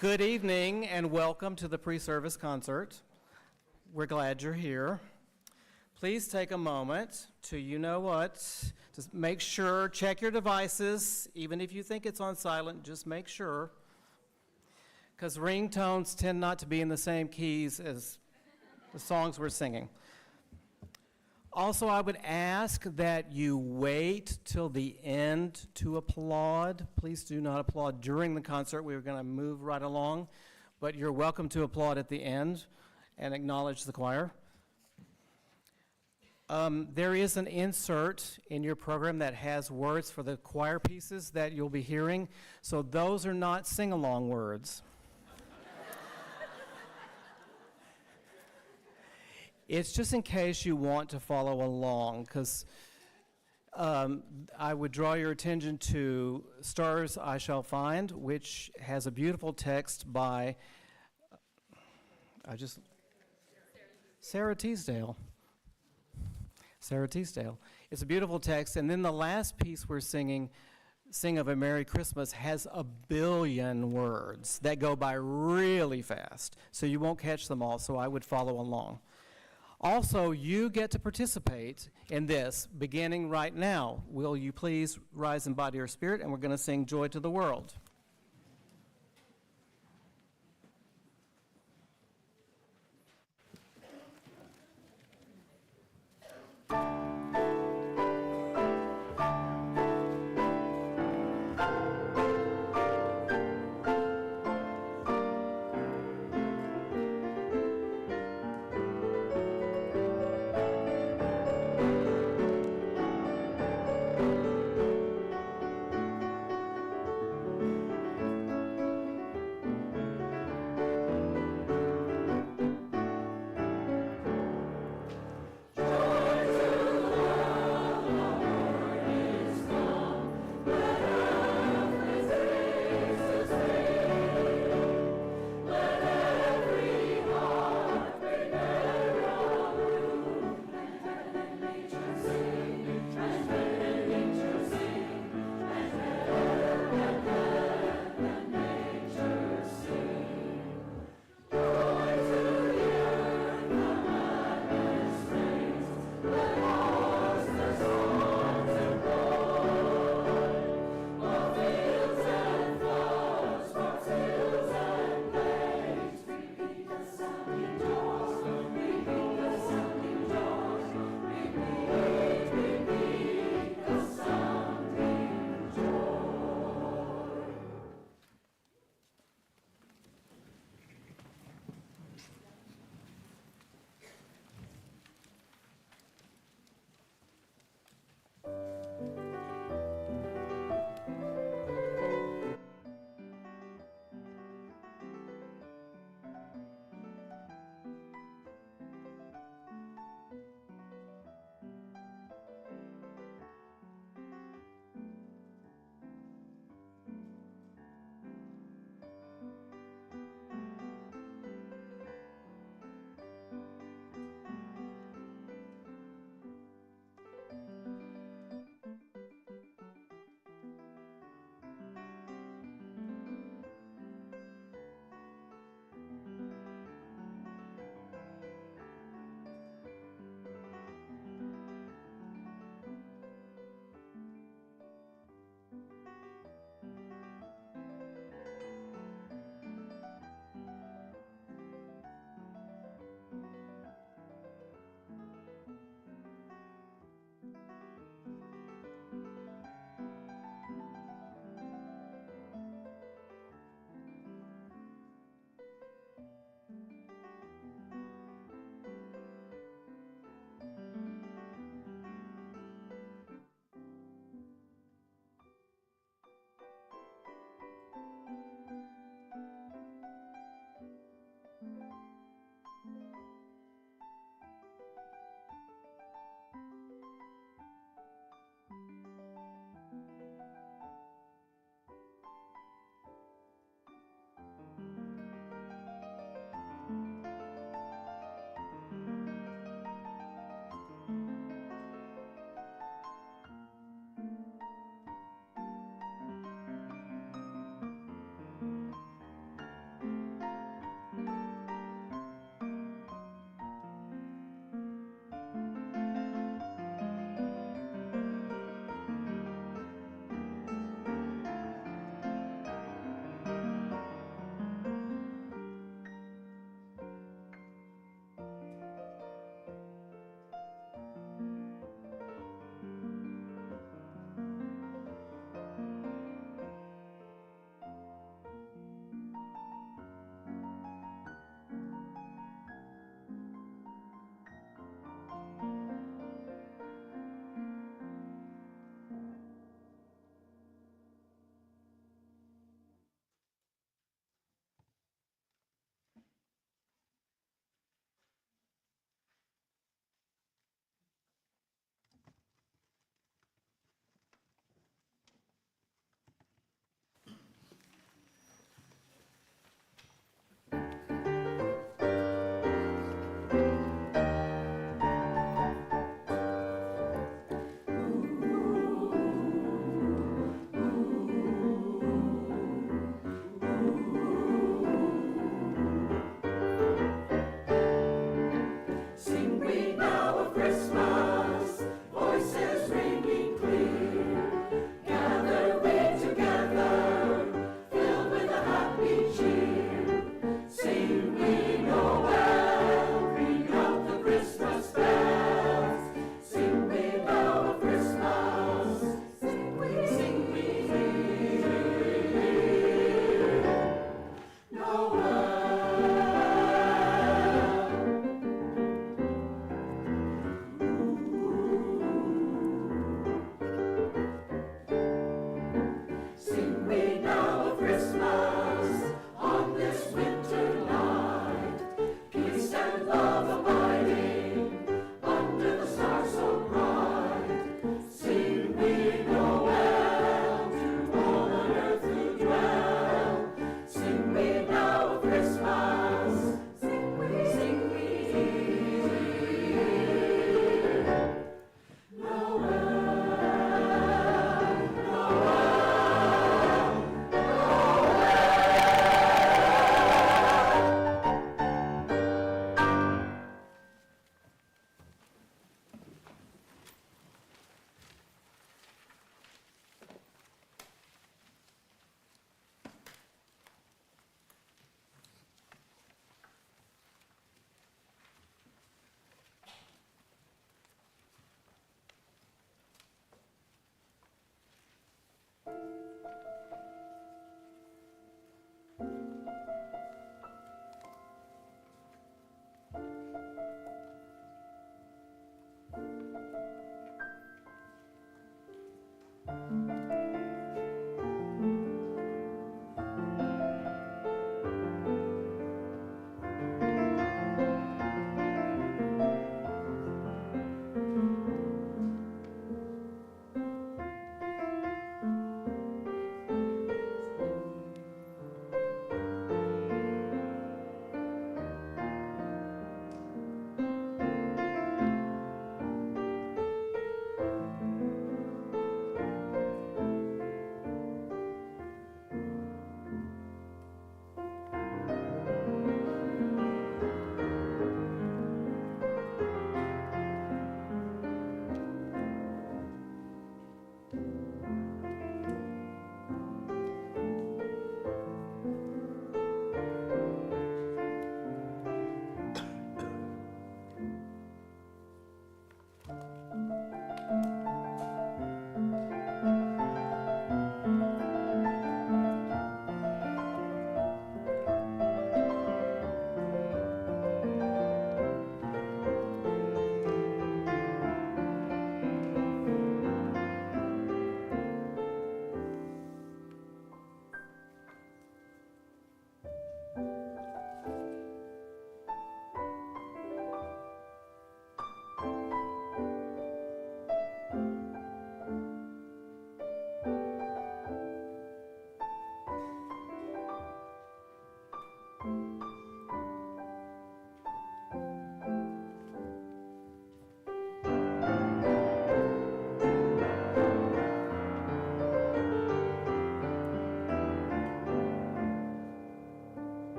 Good evening and welcome to the pre-service concert. We're glad you're here. Please take a moment to, just make sure, check your devices, even if you think it's on silent, just make sure. Because ringtones tend not to be in the same keys as the songs we're singing. Also, I would ask that you wait till the end to applaud. Please do not applaud during the concert. We're going to move right along, but you're welcome to applaud at the end and acknowledge the choir. There is an insert in your program that has words for the choir pieces that you'll be hearing, so those are not sing-along words. It's just in case you want to follow along, because I would draw your attention to Stars I Shall Find, which has a beautiful text by Sarah Teasdale. Sarah Teasdale. It's a beautiful text, and then the last piece we're singing, Sing of a Merry Christmas, has 1 billion words that go by really fast, so you won't catch them all, so I would follow along. Also, you get to participate in this beginning right now. Will you please rise in body or spirit, and we're going to sing Joy to the World.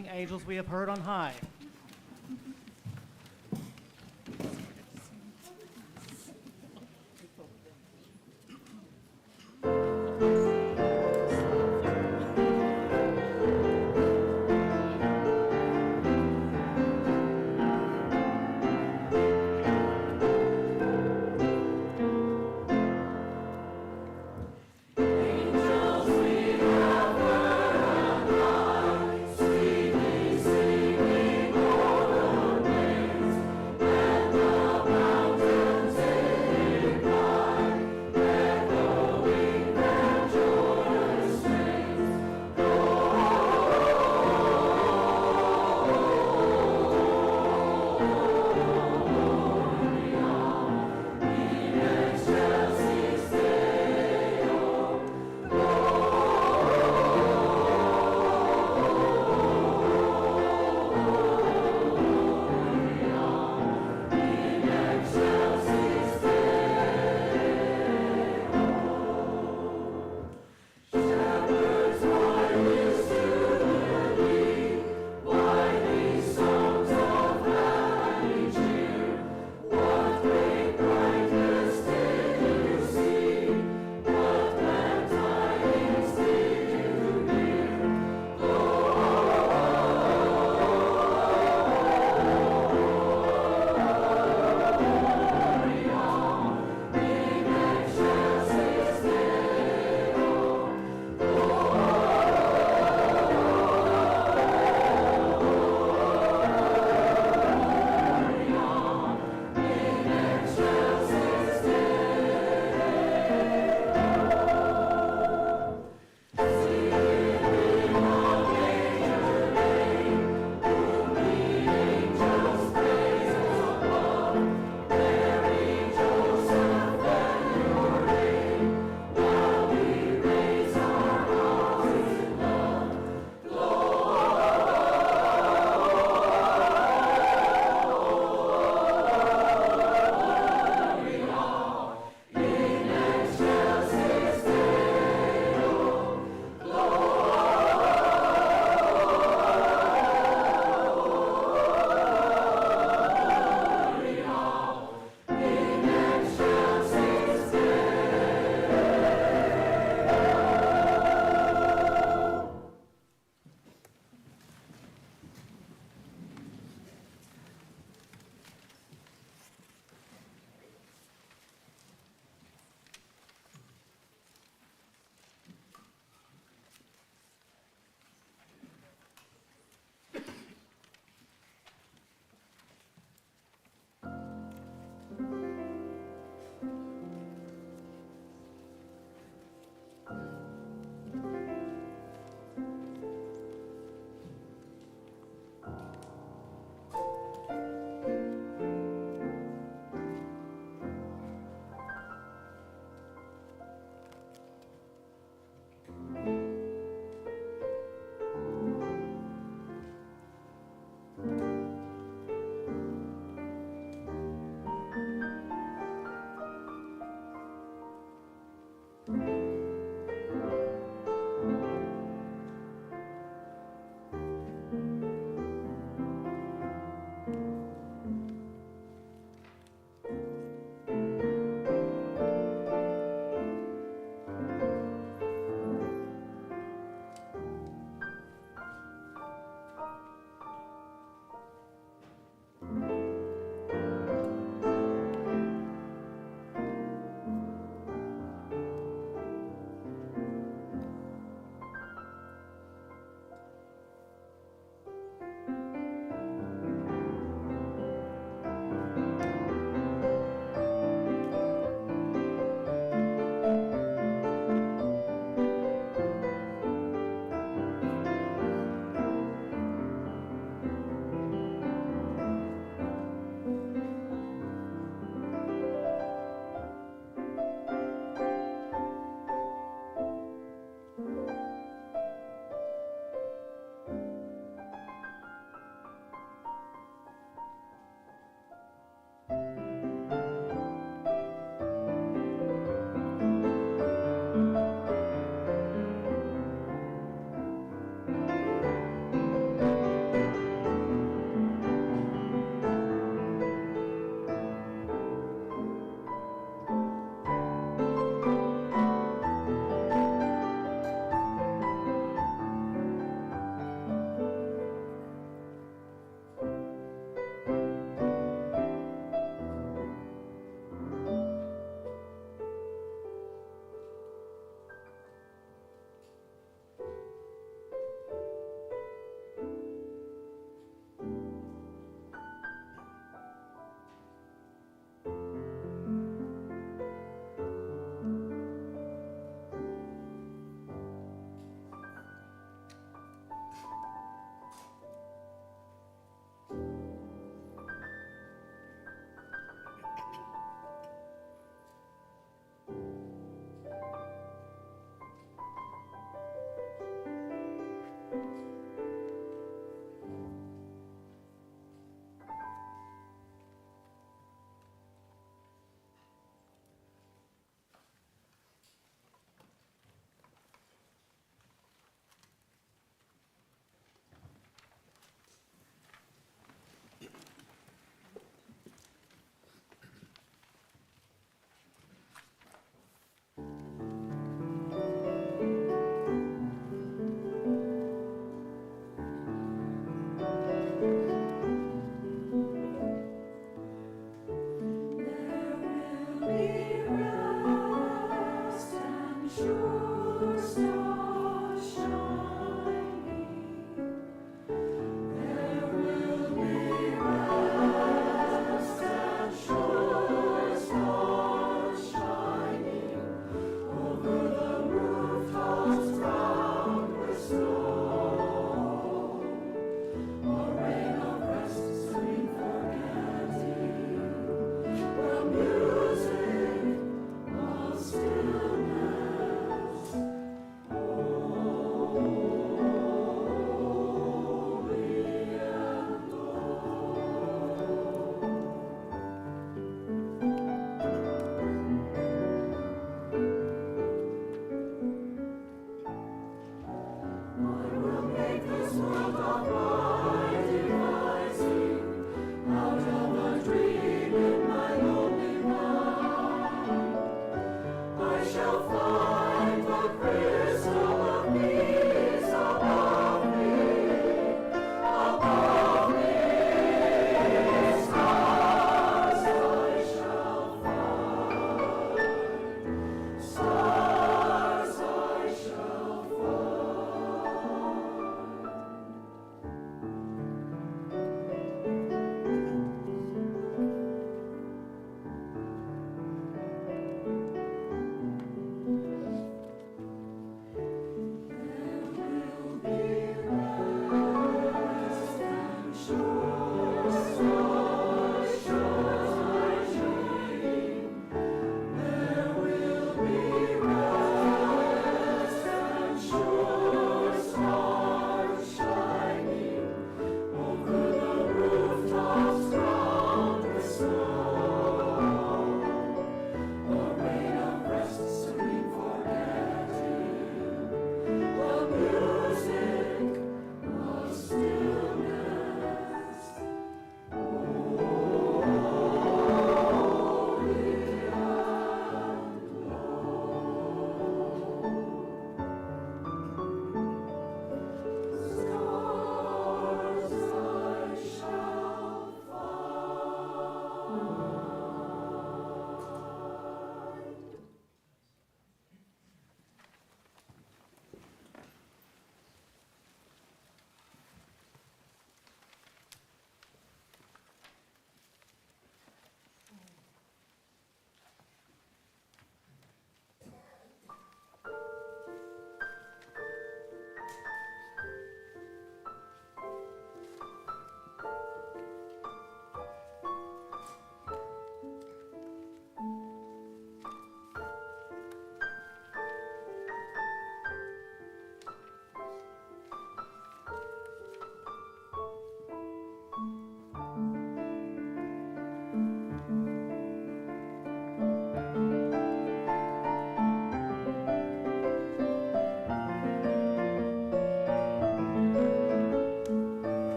singing Angels We Have Heard on High. Sweetly singing, oh Lord.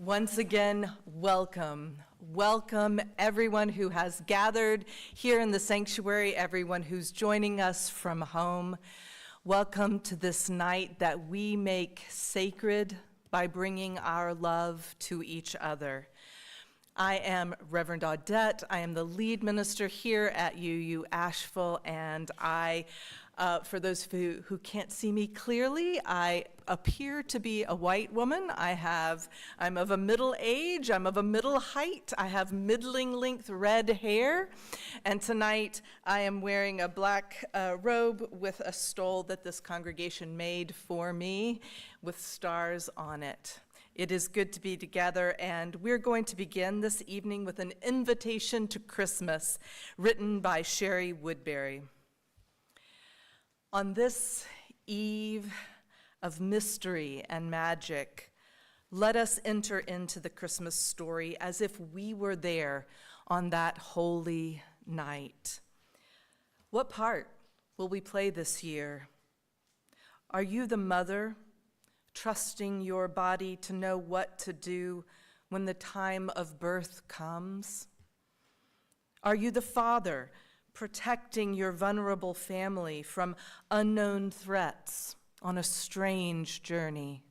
Once again, welcome. Welcome everyone who has gathered here in the sanctuary, everyone who's joining us from home. Welcome to this night that we make sacred by bringing our love to each other. I am Reverend Audette. I am the lead minister here at UU Asheville, and for those who can't see me clearly, I appear to be a white woman. I'm of a middle age, I'm of a middle height, I have middling length red hair, and tonight I am wearing a black robe with a stole that this congregation made for me with stars on it. It is good to be together, and we're going to begin this evening with an invitation to Christmas written by Sherry Woodbury. On this eve of mystery and magic, let us enter into the Christmas story as if we were there on that holy night. What part will we play this year? Are you the mother, trusting your body to know what to do when the time of birth comes? Are you the father, protecting your vulnerable family from unknown threats on a strange journey?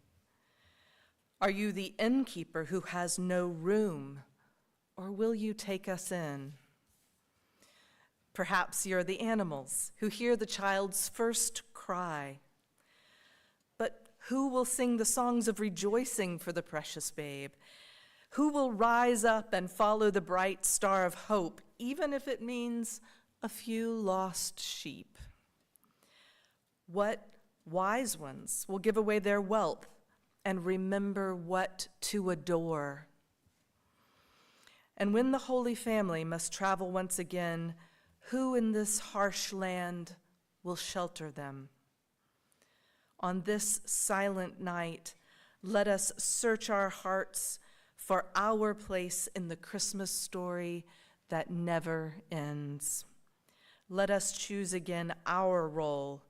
Are you the innkeeper who has no room, or will you take us in? Perhaps you're the animals who hear the child's first cry. But who will sing the songs of rejoicing for the precious babe? Who will rise up and follow the bright star of hope, even if it means a few lost sheep? What wise ones will give away their wealth and remember what to adore? And when the Holy Family must travel once again, who in this harsh land will shelter them? On this silent night, let us search our hearts for our place in the Christmas story that never ends. Let us choose again our role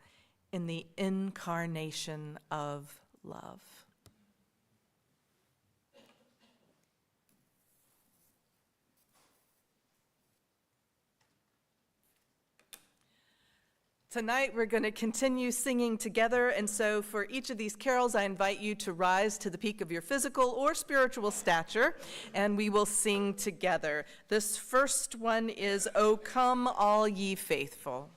in the incarnation of love. Tonight we're going to continue singing together, and so for each of these carols I invite you to rise to the peak of your physical or spiritual stature, and we will sing together. This first one is "O Come All Ye Faithful."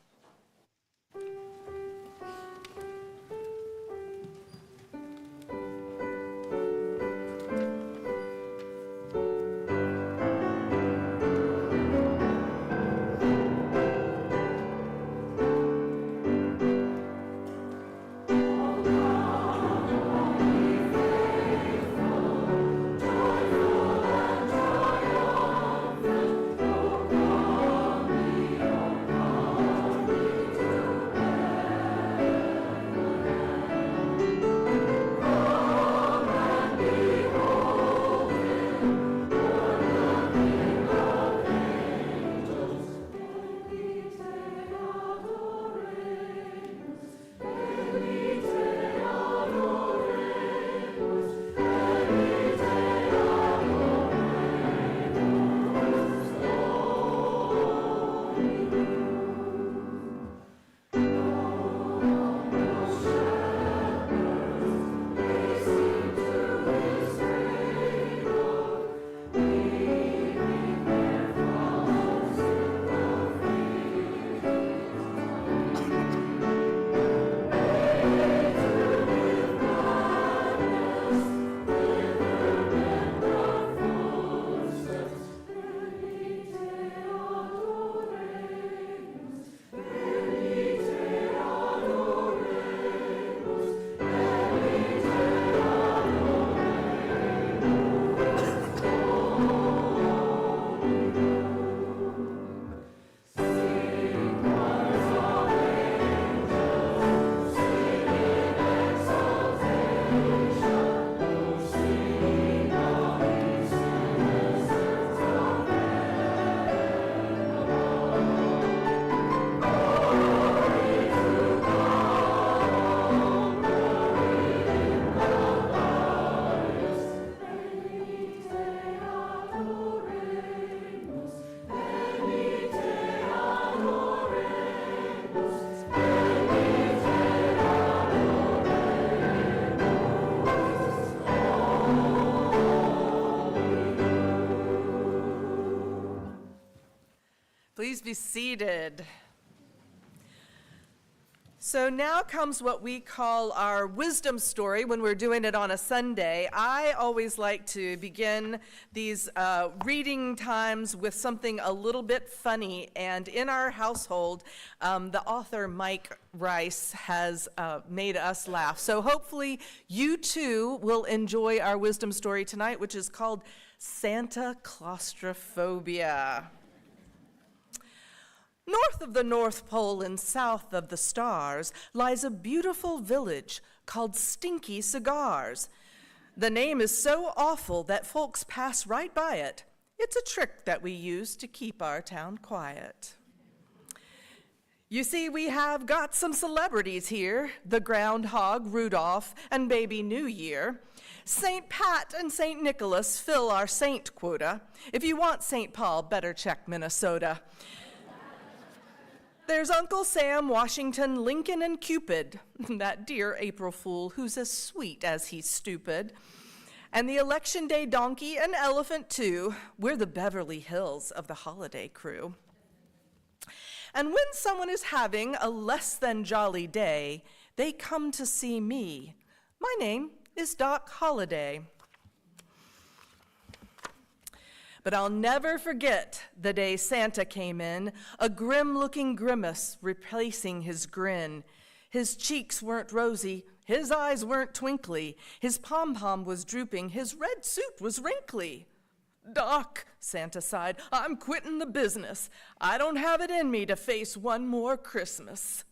Please be seated. So now comes what we call our wisdom story when we're doing it on a Sunday. I always like to begin these reading times with something a little bit funny. And in our household, the author Mike Rice has made us laugh. So hopefully you too will enjoy our wisdom story tonight, which is called Santa Claustrophobia. North of the North Pole and south of the stars lies a beautiful village called Stinky Cigars. The name is so awful that folks pass right by it. It's a trick that we use to keep our town quiet. You see, we have got some celebrities here, the groundhog, Rudolph, and baby New Year. St. Pat and St. Nicholas fill our saint quota. If you want St. Paul, better check Minnesota. There's Uncle Sam, Washington, Lincoln, and Cupid, that dear April Fool who's as sweet as he's stupid. And the election day donkey and elephant too. We're the Beverly Hills of the holiday crew. And when someone is having a less than jolly day, they come to see me. My name is Doc Holliday. But I'll never forget the day Santa came in, a grim-looking grimace replacing his grin. His cheeks weren't rosy, his eyes weren't twinkly, his pom-pom was drooping, his red suit was wrinkly. Doc, Santa sighed, I'm quitting the business. I don't have it in me to face one more Christmas.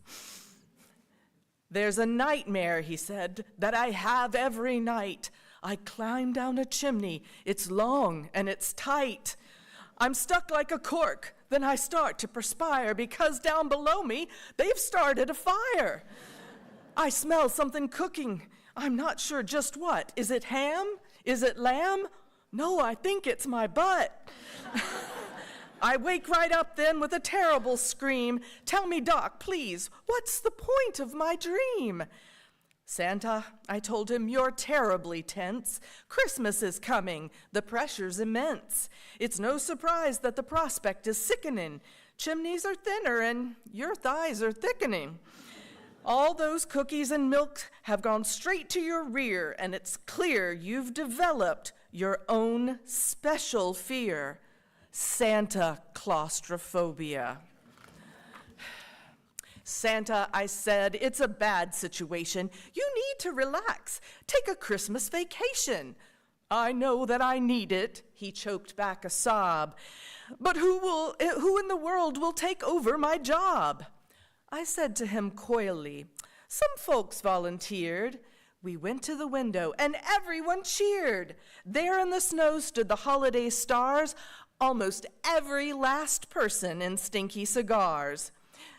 There's a nightmare, he said, that I have every night. I climb down a chimney, it's long and it's tight. I'm stuck like a cork, then I start to perspire because down below me, they've started a fire. I smell something cooking, I'm not sure just what. Is it ham? Is it lamb? No, I think it's my butt. I wake right up then with a terrible scream. Tell me, Doc, please, what's the point of my dream? Santa, I told him, you're terribly tense. Christmas is coming. The pressure's immense. It's no surprise that the prospect is sickening. Chimneys are thinner and your thighs are thickening. All those cookies and milk have gone straight to your rear, and it's clear you've developed your own special fear, Santa claustrophobia. Santa, I said, it's a bad situation. You need to relax. Take a Christmas vacation. I know that I need it, he choked back a sob. But who in the world will take over my job? I said to him coyly, some folks volunteered. We went to the window and everyone cheered. There in the snow stood the holiday stars, almost every last person in Stinky Cigars.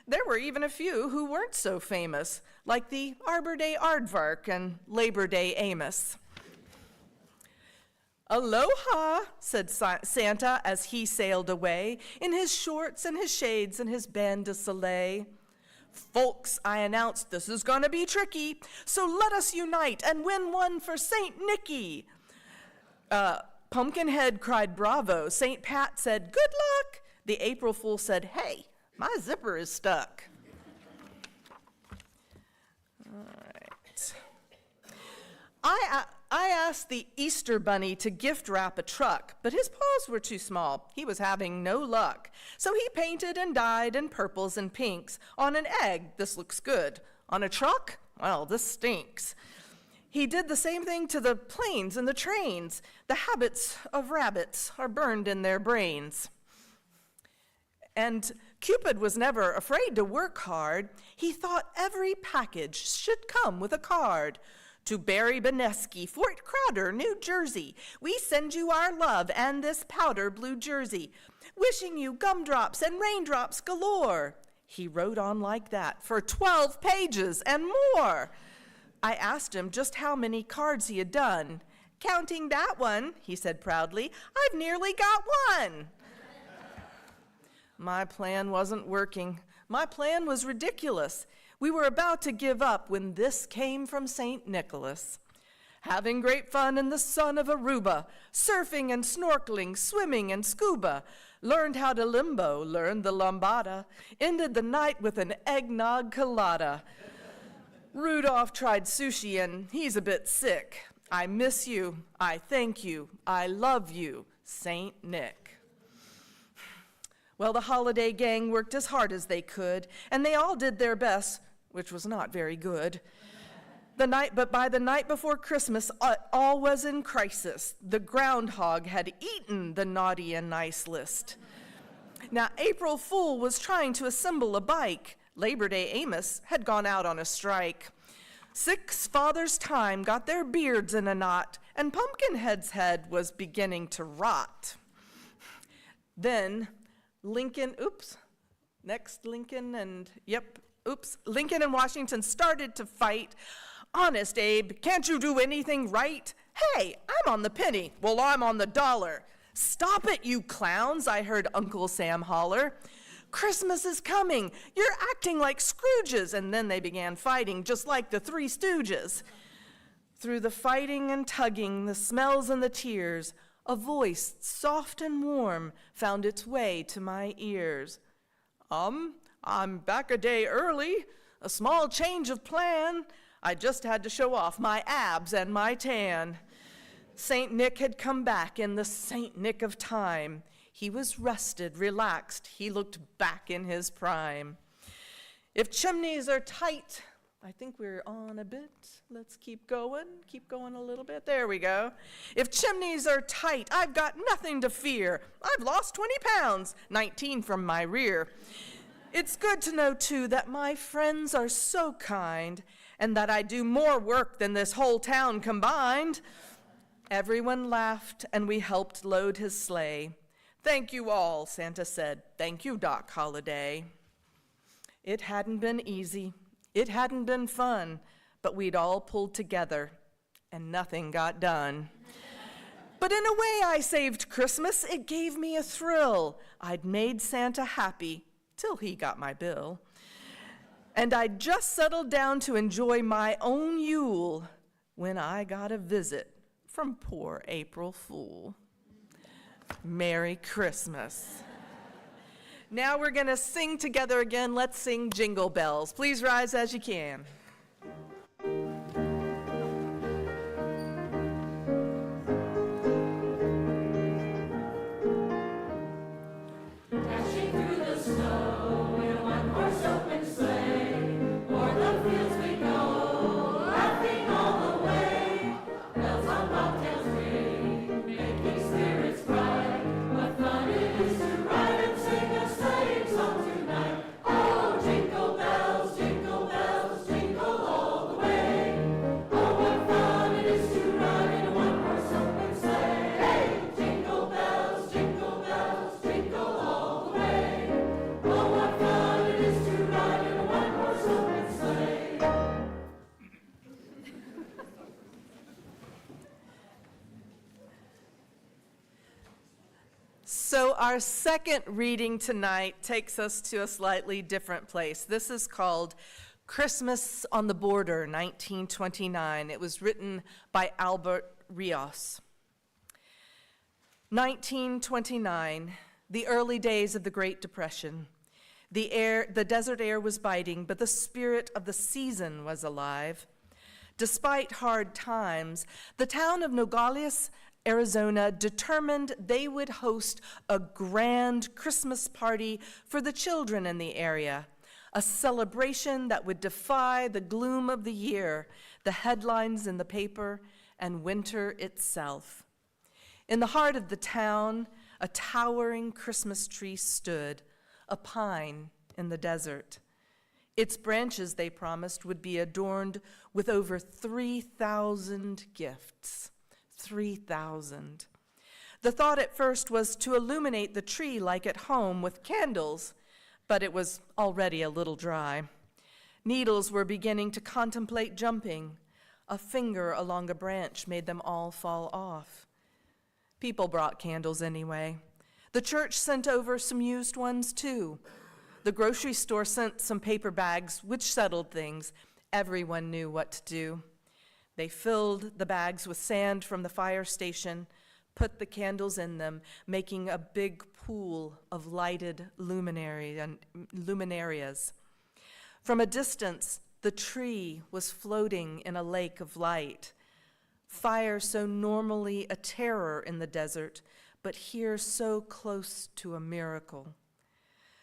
There were even a few who weren't so famous, like the Arbor Day Aardvark and Labor Day Amos. Aloha, said Santa as he sailed away, in his shorts and his shades and his band de soleil. Folks, I announced, this is gonna be tricky, so let us unite and win one for St. Nicky. Pumpkinhead cried bravo. St. Pat said, good luck. The April Fool said, hey, my zipper is stuck. All right. I asked the Easter Bunny to gift wrap a truck, but his paws were too small. He was having no luck. So he painted and dyed in purples and pinks. On an egg, this looks good. On a truck, well, this stinks. He did the same thing to the planes and the trains. The habits of rabbits are burned in their brains. And Cupid was never afraid to work hard. He thought every package should come with a card. To Barry Benesky, Fort Crowder, New Jersey, we send you our love and this powder blue jersey, wishing you gumdrops and raindrops galore. He wrote on like that for 12 pages and more. I asked him just how many cards he had done. Counting that one, he said proudly, I've nearly got one. My plan wasn't working. My plan was ridiculous. We were about to give up when this came from St. Nicholas. Having great fun in the sun of Aruba, surfing and snorkeling, swimming and scuba. Learned how to limbo, learned the lambada, ended the night with an eggnog colada. Rudolph tried sushi and he's a bit sick. I miss you, I thank you, I love you, Saint Nick. Well, the holiday gang worked as hard as they could, and they all did their best, which was not very good. But by the night before Christmas, all was in crisis. The groundhog had eaten the naughty and nice list. Now, April Fool was trying to assemble a bike. Labor Day Amos had gone out on a strike. Six Fathers' Time got their beards in a knot, and Pumpkinhead's head was beginning to rot. Then Lincoln and Washington started to fight. Honest, Abe, can't you do anything right? Hey, I'm on the penny. Well, I'm on the dollar. Stop it, you clowns, I heard Uncle Sam holler. Christmas is coming. You're acting like Scrooges. And then they began fighting, just like the Three Stooges. Through the fighting and tugging, the smells and the tears, a voice, soft and warm, found its way to my ears. I'm back a day early. A small change of plan. I just had to show off my abs and my tan. Saint Nick had come back in the Saint Nick of time. He was rested, relaxed. He looked back in his prime. If chimneys are tight, I think we're on a bit. Let's keep going a little bit. There we go. If chimneys are tight, I've got nothing to fear. I've lost 20 pounds, 19 from my rear. It's good to know, too, that my friends are so kind and that I do more work than this whole town combined. Everyone laughed, and we helped load his sleigh. Thank you all, Santa said. Thank you, Doc Holliday. It hadn't been easy. It hadn't been fun, but we'd all pulled together, and nothing got done. But in a way, I saved Christmas. It gave me a thrill. I'd made Santa happy till he got my bill. And I'd just settled down to enjoy my own Yule when I got a visit from poor April Fool. Merry Christmas. Now we're going to sing together again. Let's sing Jingle Bells. Please rise as you can. So our second reading tonight takes us to a slightly different place. This is called Christmas on the Border, 1929. It was written by Albert Rios. 1929, the early days of the Great Depression. The desert air was biting, but the spirit of the season was alive. Despite hard times, the town of Nogales, Arizona, determined they would host a grand Christmas party for the children in the area, a celebration that would defy the gloom of the year, the headlines in the paper, and winter itself. In the heart of the town, a towering Christmas tree stood, a pine in the desert. Its branches, they promised, would be adorned with over 3,000 gifts. 3,000. The thought at first was to illuminate the tree like at home with candles, but it was already a little dry. Needles were beginning to contemplate jumping. A finger along a branch made them all fall off. People brought candles anyway. The church sent over some used ones too. The grocery store sent some paper bags, which settled things. Everyone knew what to do. They filled the bags with sand from the fire station, put the candles in them, making a big pool of lighted luminarias. From a distance, the tree was floating in a lake of light. Fire so normally a terror in the desert, but here so close to a miracle.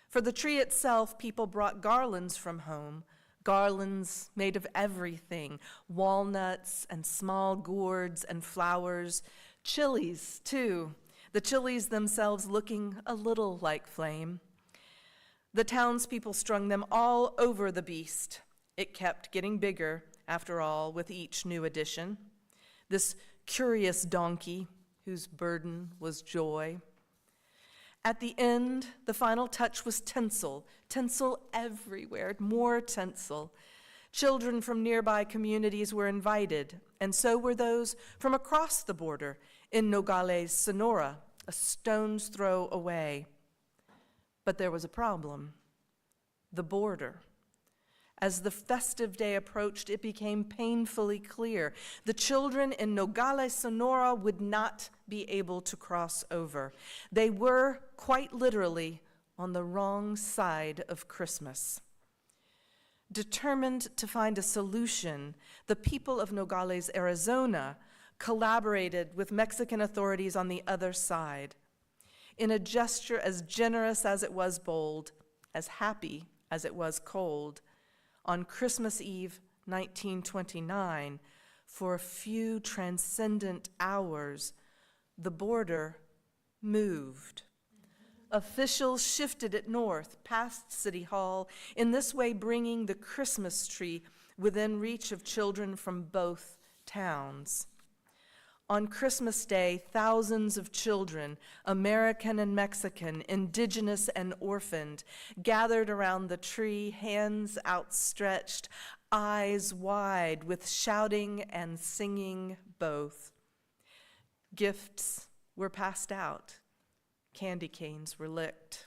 For the tree itself, people brought garlands from home, garlands made of everything, walnuts and small gourds and flowers, chilies too, the chilies themselves looking a little like flame. The townspeople strung them all over the beast. It kept getting bigger, after all, with each new addition. This curious donkey, whose burden was joy. At the end, the final touch was tinsel, tinsel everywhere, more tinsel. Children from nearby communities were invited, and so were those from across the border in Nogales, Sonora, a stone's throw away. But there was a problem: the border. As the festive day approached, it became painfully clear the children in Nogales, Sonora would not be able to cross over. They were, quite literally, on the wrong side of Christmas. Determined to find a solution, the people of Nogales, Arizona, collaborated with Mexican authorities on the other side. In a gesture as generous as it was bold, as happy as it was cold, on Christmas Eve, 1929, for a few transcendent hours, the border moved. Officials shifted it north, past City Hall, in this way bringing the Christmas tree within reach of children from both towns. On Christmas Day, thousands of children, American and Mexican, indigenous and orphaned, gathered around the tree, hands outstretched, eyes wide, with shouting and singing both. Gifts were passed out. Candy canes were licked.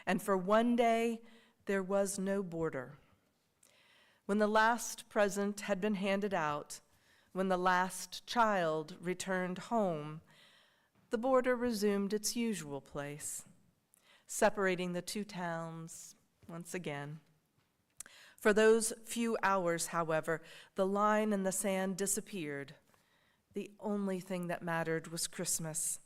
And for one day, there was no border. When the last present had been handed out, when the last child returned home, the border resumed its usual place, separating the two towns once again. For those few hours, however, the line in the sand disappeared. The only thing that mattered was Christmas.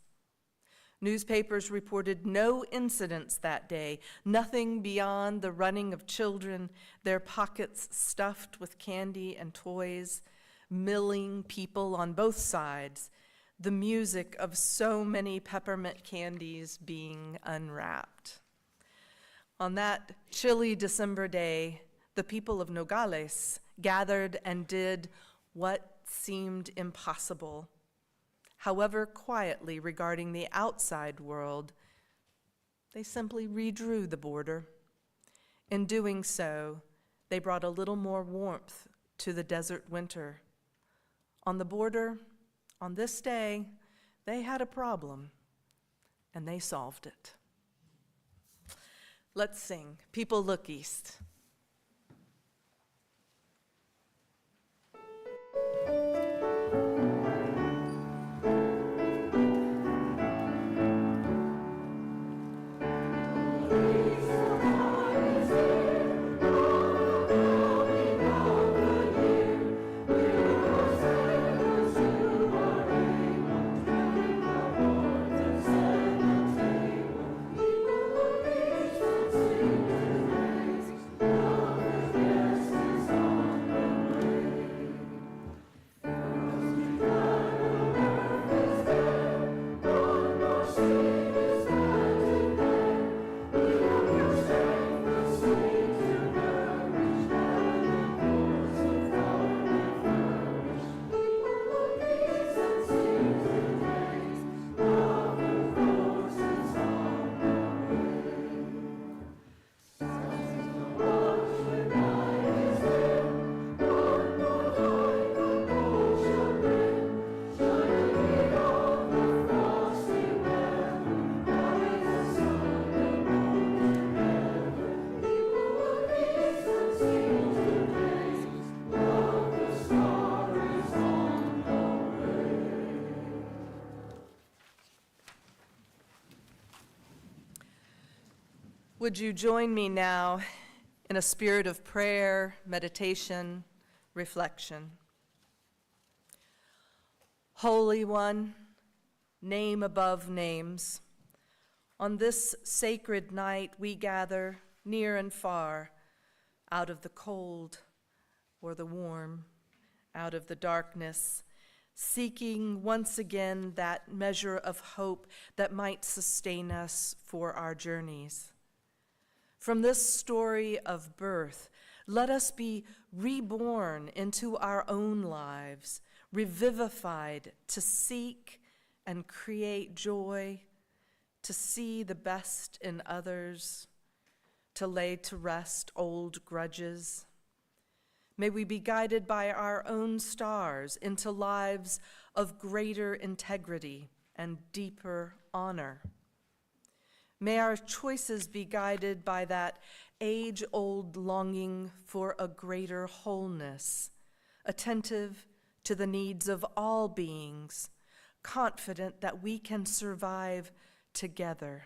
Newspapers reported no incidents that day, nothing beyond the running of children, their pockets stuffed with candy and toys, milling people on both sides, the music of so many peppermint candies being unwrapped. On that chilly December day, the people of Nogales gathered and did what seemed impossible. However quietly regarding the outside world, they simply redrew the border. In doing so, they brought a little more warmth to the desert winter. On the border, on this day, they had a problem, and they solved it. Let's sing, People Look East. People Would you join me now in a spirit of prayer, meditation, reflection? Holy One, name above names, on this sacred night we gather near and far, out of the cold or the warm, out of the darkness, seeking once again that measure of hope that might sustain us for our journeys. From this story of birth, let us be reborn into our own lives, revivified to seek and create joy, to see the best in others, to lay to rest old grudges. May we be guided by our own stars into lives of greater integrity and deeper honor. May our choices be guided by that age-old longing for a greater wholeness, attentive to the needs of all beings, confident that we can survive together.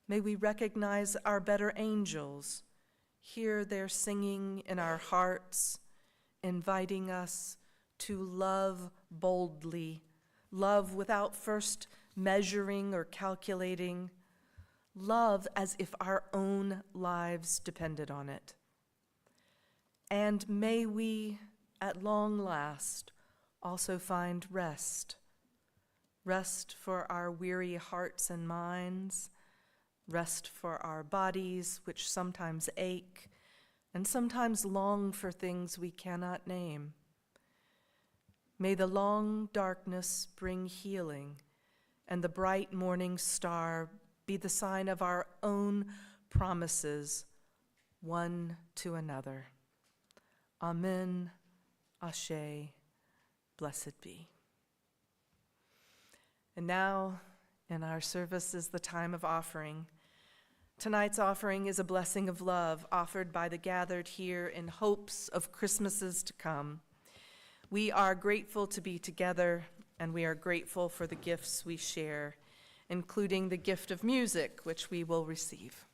May we recognize our better angels, hear their singing in our hearts, inviting us to love boldly, love without first measuring or calculating, love as if our own lives depended on it. And may we, at long last, also find rest, rest for our weary hearts and minds, rest for our bodies, which sometimes ache and sometimes long for things we cannot name. May the long darkness bring healing, and the bright morning star be the sign of our own promises, one to another. Amen, Ashe, blessed be. And now, in our service is the time of offering. Tonight's offering is a blessing of love offered by the gathered here in hopes of Christmases to come. We are grateful to be together, and we are grateful for the gifts we share, including the gift of music, which we will receive.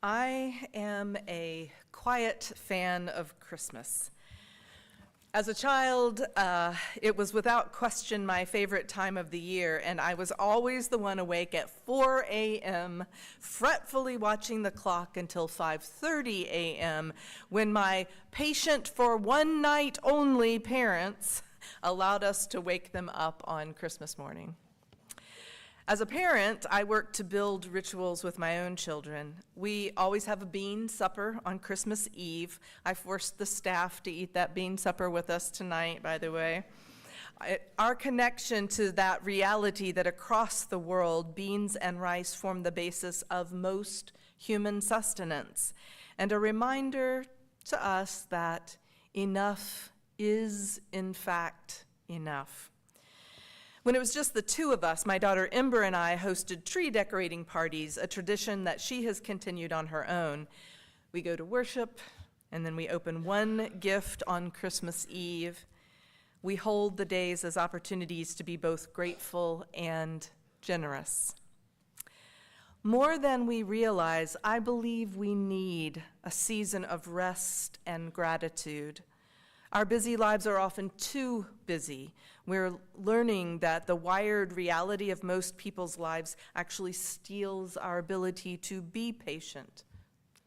I am a quiet fan of Christmas. As a child, it was without question my favorite time of the year, and I was always the one awake at 4 a.m., fretfully watching the clock until 5:30 a.m., when my patient for one night only parents allowed us to wake them up on Christmas morning. As a parent, I work to build rituals with my own children. We always have a bean supper on Christmas Eve. I forced the staff to eat that bean supper with us tonight, by the way. Our connection to that reality that across the world, beans and rice form the basis of most human sustenance, and a reminder to us that enough is, in fact, enough. When it was just the two of us, my daughter Ember and I hosted tree decorating parties, a tradition that she has continued on her own. We go to worship, and then we open one gift on Christmas Eve. We hold the days as opportunities to be both grateful and generous. More than we realize, I believe we need a season of rest and gratitude. Our busy lives are often too busy. We're learning that the wired reality of most people's lives actually steals our ability to be patient,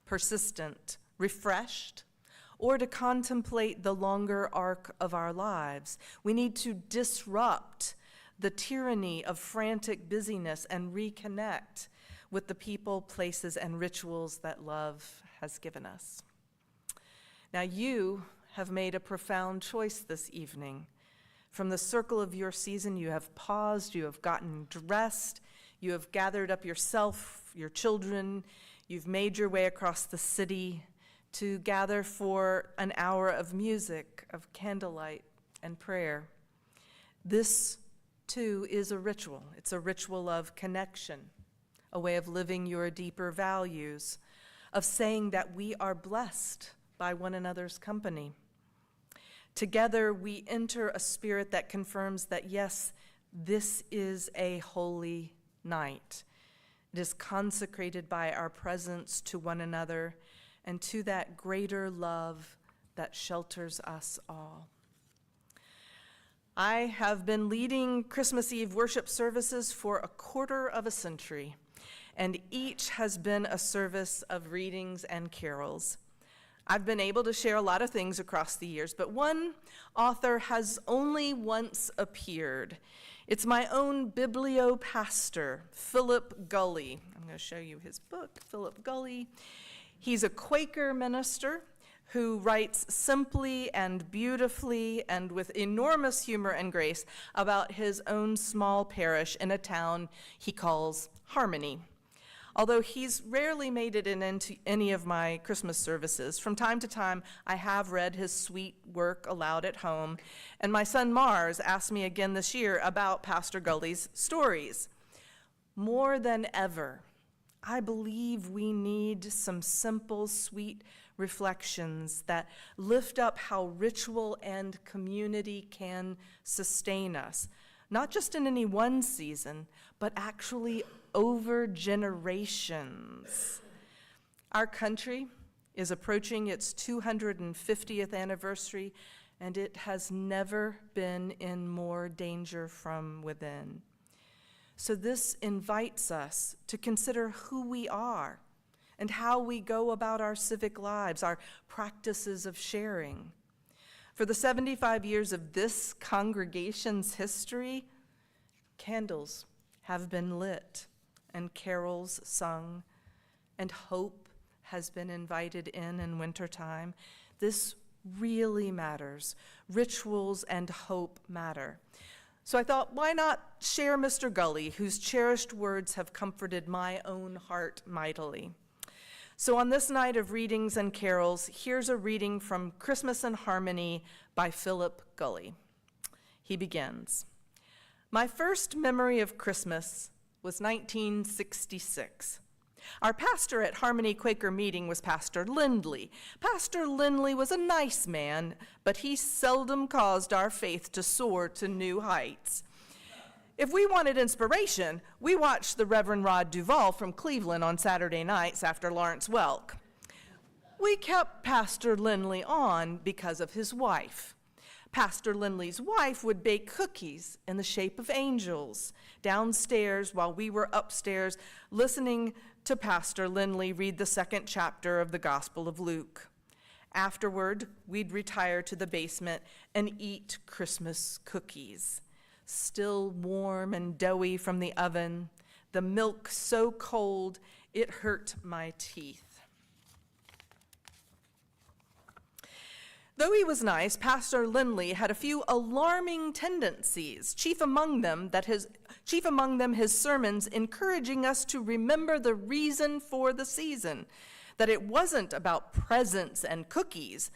persistent, refreshed, or to contemplate the longer arc of our lives. We need to disrupt the tyranny of frantic busyness and reconnect with the people, places, and rituals that love has given us. Now, you have made a profound choice this evening. From the circle of your season, you have paused, you have gotten dressed, you have gathered up yourself, your children, you've made your way across the city to gather for an hour of music, of candlelight, and prayer. This, too, is a ritual. It's a ritual of connection, a way of living your deeper values, of saying that we are blessed by one another's company. Together, we enter a spirit that confirms that, yes, this is a holy night. It is consecrated by our presence to one another and to that greater love that shelters us all. I have been leading Christmas Eve worship services for a quarter of a century, and each has been a service of readings and carols. I've been able to share a lot of things across the years, but one author has only once appeared. It's my own bibliopastor, Philip Gulley. I'm going to show you his book, Philip Gulley. He's a Quaker minister who writes simply and beautifully and with enormous humor and grace about his own small parish in a town he calls Harmony. Although he's rarely made it into any of my Christmas services, from time to time I have read his sweet work aloud at home, and my son Mars asked me again this year about Pastor Gulley's stories. More than ever, I believe we need some simple, sweet reflections that lift up how ritual and community can sustain us, not just in any one season, but actually over generations. Our country is approaching its 250th anniversary, and it has never been in more danger from within. So this invites us to consider who we are and how we go about our civic lives, our practices of sharing. For the 75 years of this congregation's history, candles have been lit and carols sung, and hope has been invited in wintertime. This really matters. Rituals and hope matter. So I thought, why not share Mr. Gulley, whose cherished words have comforted my own heart mightily. So on this night of readings and carols, here's a reading from Christmas in Harmony by Philip Gulley. He begins, "My first memory of Christmas was 1966. Our pastor at Harmony Quaker Meeting was Pastor Lindley. Pastor Lindley was a nice man, but he seldom caused our faith to soar to new heights. If we wanted inspiration, we watched the Reverend Rod Duvall from Cleveland on Saturday nights after Lawrence Welk. We kept Pastor Lindley on because of his wife. Pastor Lindley's wife would bake cookies in the shape of angels downstairs while we were upstairs listening to Pastor Lindley read the second chapter of the Gospel of Luke. Afterward, we'd retire to the basement and eat Christmas cookies, still warm and doughy from the oven, the milk so cold it hurt my teeth. Though he was nice, Pastor Lindley had a few alarming tendencies, chief among them his sermons encouraging us to remember the reason for the season, that it wasn't about presents and cookies,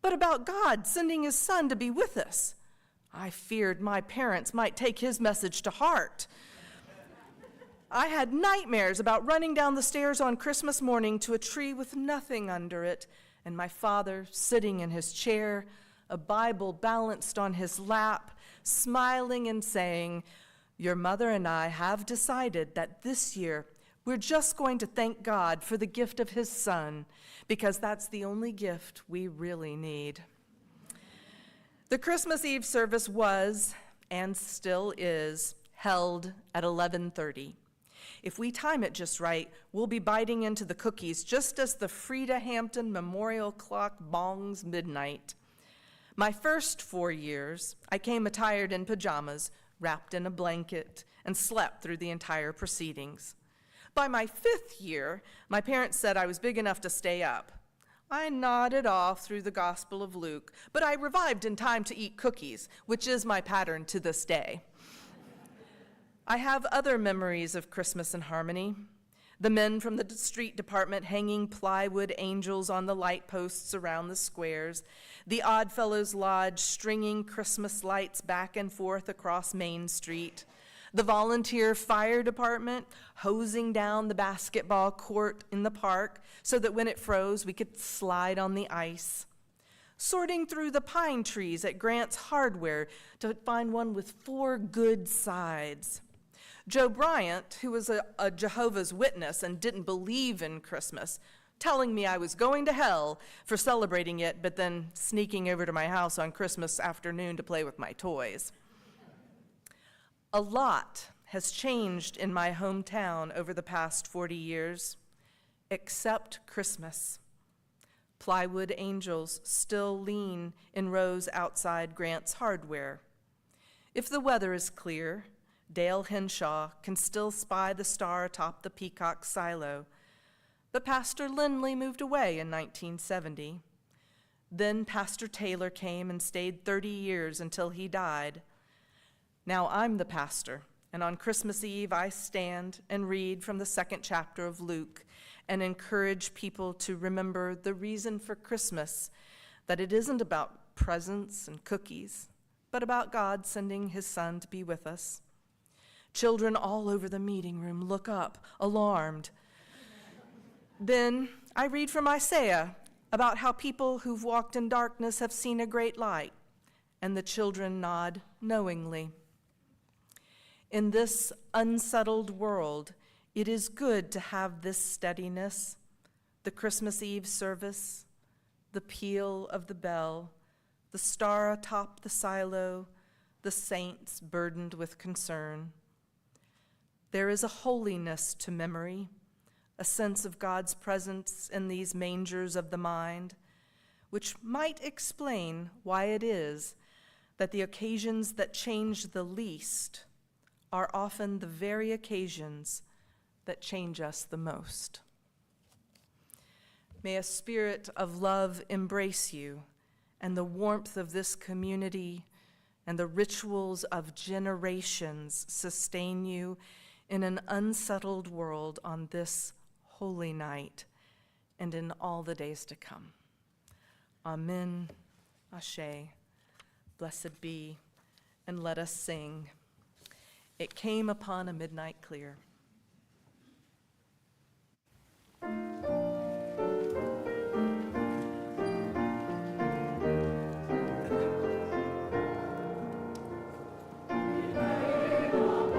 but about God sending his Son to be with us. I feared my parents might take his message to heart. I had nightmares about running down the stairs on Christmas morning to a tree with nothing under it, and my father sitting in his chair, a Bible balanced on his lap, smiling and saying, "Your mother and I have decided that this year we're just going to thank God for the gift of his Son, because that's the only gift we really need." The Christmas Eve service was, and still is, held at 11:30. If we time it just right, we'll be biting into the cookies just as the Frida Hampton Memorial Clock bongs midnight. My first 4 years, I came attired in pajamas, wrapped in a blanket, and slept through the entire proceedings. By my 5th year, my parents said I was big enough to stay up. I nodded off through the Gospel of Luke, but I revived in time to eat cookies, which is my pattern to this day. I have other memories of Christmas in harmony. The men from the street department hanging plywood angels on the light posts around the squares, the Oddfellows Lodge stringing Christmas lights back and forth across Main Street, the volunteer fire department hosing down the basketball court in the park so that when it froze we could slide on the ice, sorting through the pine trees at Grant's Hardware to find one with 4 good sides, Joe Bryant, who was a Jehovah's Witness and didn't believe in Christmas, telling me I was going to hell for celebrating it, but then sneaking over to my house on Christmas afternoon to play with my toys. A lot has changed in my hometown over the past 40 years, except Christmas. Plywood angels still lean in rows outside Grant's Hardware. If the weather is clear, Dale Henshaw can still spy the star atop the peacock silo, but Pastor Lindley moved away in 1970. Then Pastor Taylor came and stayed 30 years until he died. Now I'm the pastor, and on Christmas Eve I stand and read from the second chapter of Luke and encourage people to remember the reason for Christmas, that it isn't about presents and cookies, but about God sending his Son to be with us. Children all over the meeting room look up, alarmed. Then I read from Isaiah about how people who've walked in darkness have seen a great light, and the children nod knowingly. In this unsettled world, it is good to have this steadiness, the Christmas Eve service, the peal of the bell, the star atop the silo, the saints burdened with concern. There is a holiness to memory, a sense of God's presence in these mangers of the mind, which might explain why it is that the occasions that change the least are often the very occasions that change us the most. May a spirit of love embrace you, and the warmth of this community and the rituals of generations sustain you in an unsettled world on this holy night and in all the days to come. Amen, Ashe, blessed be, and let us sing. It came upon a midnight clear. It came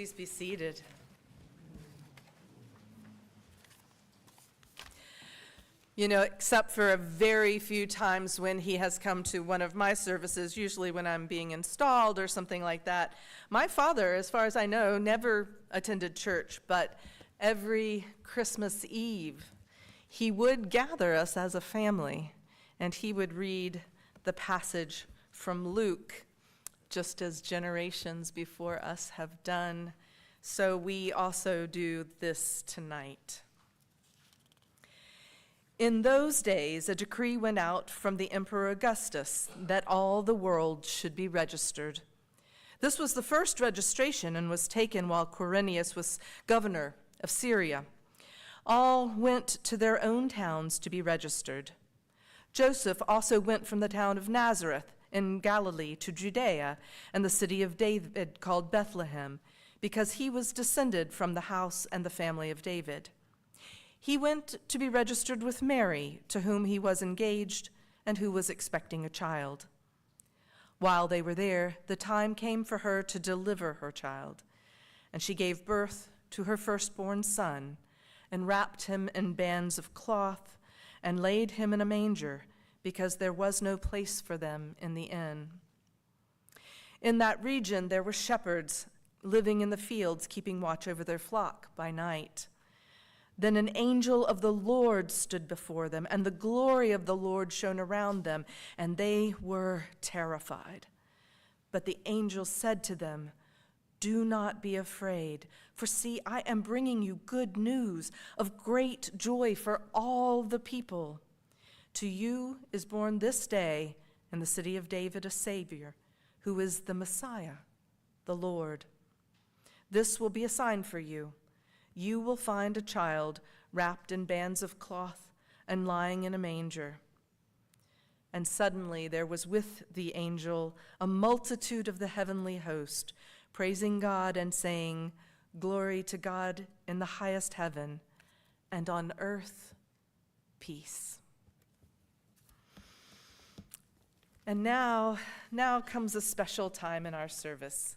Please be seated. You know, except for a very few times when he has come to one of my services, usually when I'm being installed or something like that, my father, as far as I know, never attended church, but every Christmas Eve, he would gather us as a family, and he would read the passage from Luke, just as generations before us have done. So we also do this tonight. In those days, a decree went out from the Emperor Augustus that all the world should be registered. This was the first registration and was taken while Quirinius was governor of Syria. All went to their own towns to be registered. Joseph also went from the town of Nazareth in Galilee to Judea and the city of David called Bethlehem, because he was descended from the house and the family of David. He went to be registered with Mary, to whom he was engaged and who was expecting a child. While they were there, the time came for her to deliver her child, and she gave birth to her firstborn son and wrapped him in bands of cloth and laid him in a manger, because there was no place for them in the inn. In that region there were shepherds living in the fields, keeping watch over their flock by night. Then an angel of the Lord stood before them, and the glory of the Lord shone around them, and they were terrified. But the angel said to them, "Do not be afraid, for see, I am bringing you good news of great joy for all the people. To you is born this day in the city of David a Savior, who is the Messiah, the Lord. This will be a sign for you. You will find a child wrapped in bands of cloth and lying in a manger." And suddenly there was with the angel a multitude of the heavenly host, praising God and saying, "Glory to God in the highest heaven, and on earth peace." And now comes a special time in our service.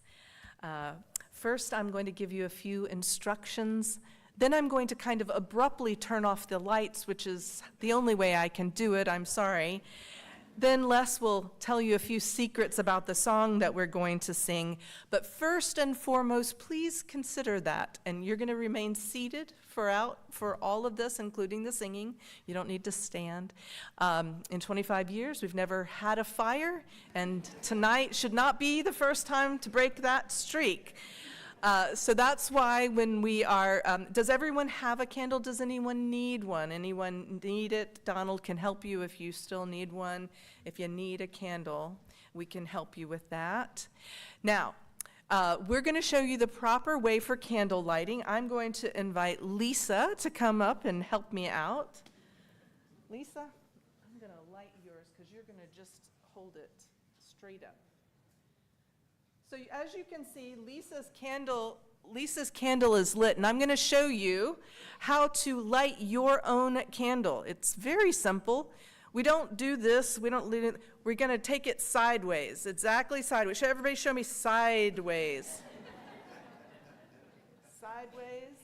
First, I'm going to give you a few instructions. Then I'm going to kind of abruptly turn off the lights, which is the only way I can do it, I'm sorry. Then Les will tell you a few secrets about the song that we're going to sing. But first and foremost, please consider that. And you're going to remain seated for all of this, including the singing. You don't need to stand. In 25 years, we've never had a fire, and tonight should not be the first time to break that streak. So that's why when we are, does everyone have a candle? Does anyone need one? Anyone need it? Donald can help you if you still need one. If you need a candle, we can help you with that. Now, we're going to show you the proper way for candle lighting. I'm going to invite Lisa to come up and help me out. Lisa, I'm going to light yours because you're going to just hold it straight up. So as you can see, Lisa's candle is lit, and I'm going to show you how to light your own candle. It's very simple. We don't do this. We're going to take it sideways, exactly sideways. Everybody show me sideways. Sideways.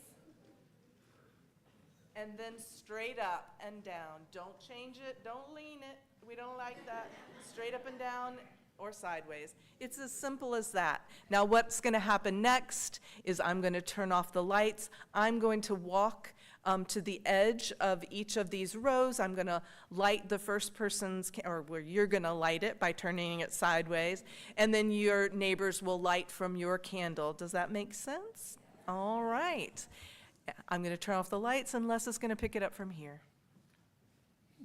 And then straight up and down. Don't change it. Don't lean it. We don't like that. Straight up and down or sideways. It's as simple as that. Now what's going to happen next is I'm going to turn off the lights. I'm going to walk to the edge of each of these rows. I'm going to light the first person's, or where you're going to light it by turning it sideways, and then your neighbors will light from your candle. Does that make sense? All right. I'm going to turn off the lights, and Les is going to pick it up from here.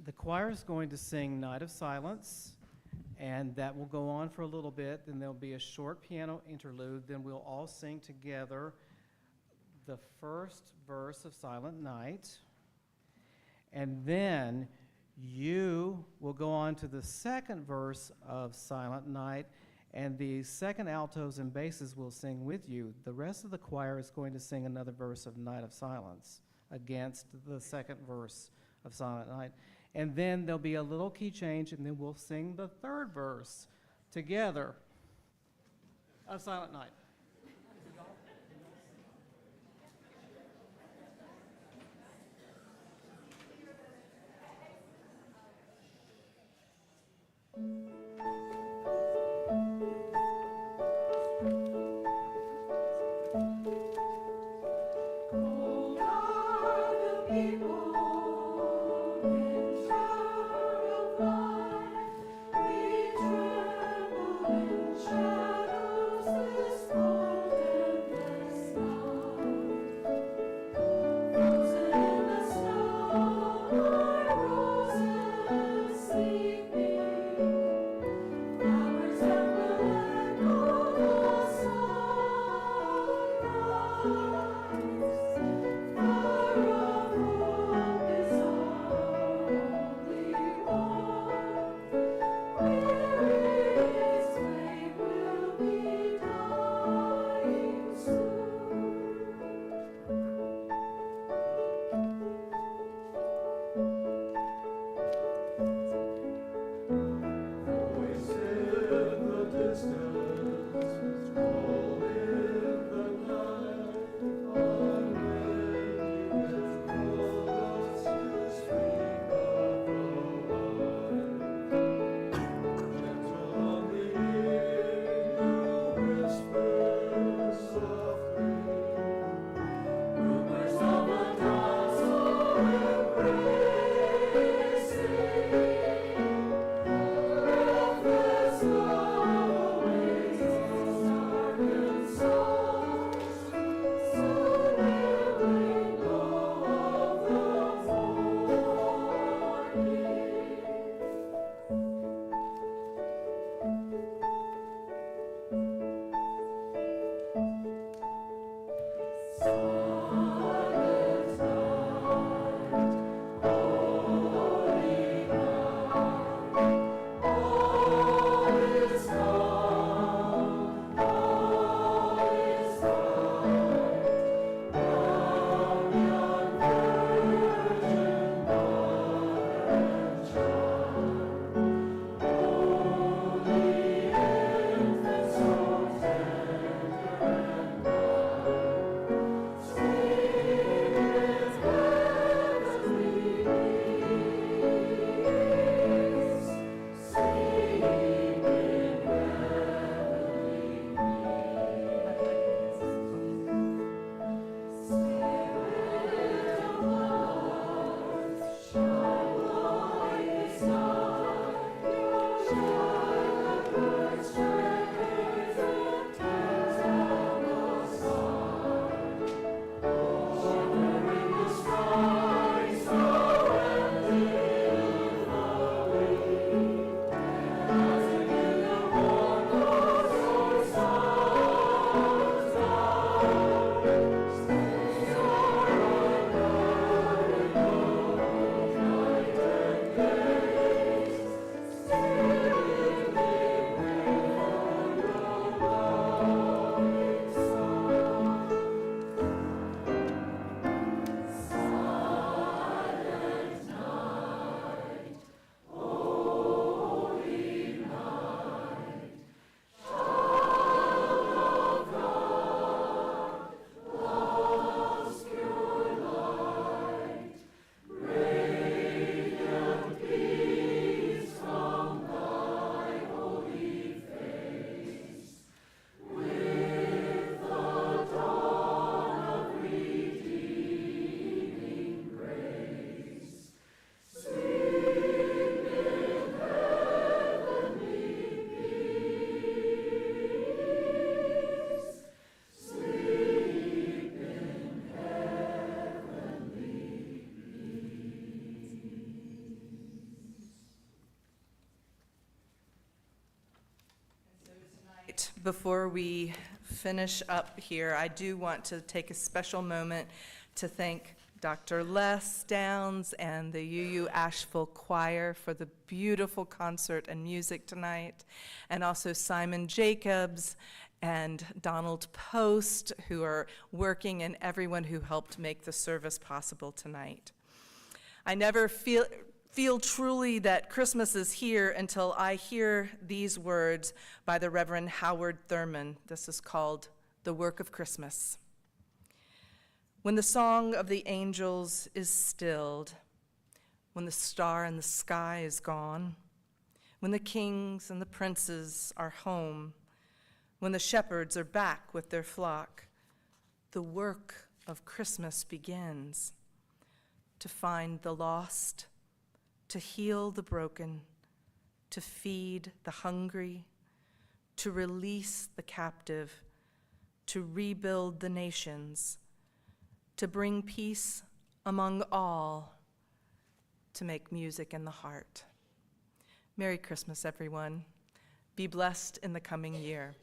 The choir is going to sing Night of Silence, and that will go on for a little bit. Then there'll be a short piano interlude. Then we'll all sing together the first verse of Silent Night. And then you will go on to the second verse of Silent Night, and the second altos and basses will sing with you. The rest of the choir is going to sing another verse of Night of Silence against the second verse of Silent Night. And then there'll be a little key change, and then we'll sing the third verse together of Silent Night. tonight, before we finish up here, I do want to take a special moment to thank Dr. Les Downs and the UU Asheville Choir for the beautiful concert and music tonight, and also Simon Jacobs and Donald Post, who are working, and everyone who helped make the service possible tonight. I never feel truly that Christmas is here until I hear these words by the Reverend Howard Thurman. This is called The Work of Christmas. When the song of the angels is stilled, when the star in the sky is gone, when the kings and the princes are home, when the shepherds are back with their flock, the work of Christmas begins. To find the lost, to heal the broken, to feed the hungry, to release the captive, to rebuild the nations, to bring peace among all, to make music in the heart. Merry Christmas, everyone. Be blessed in the coming year.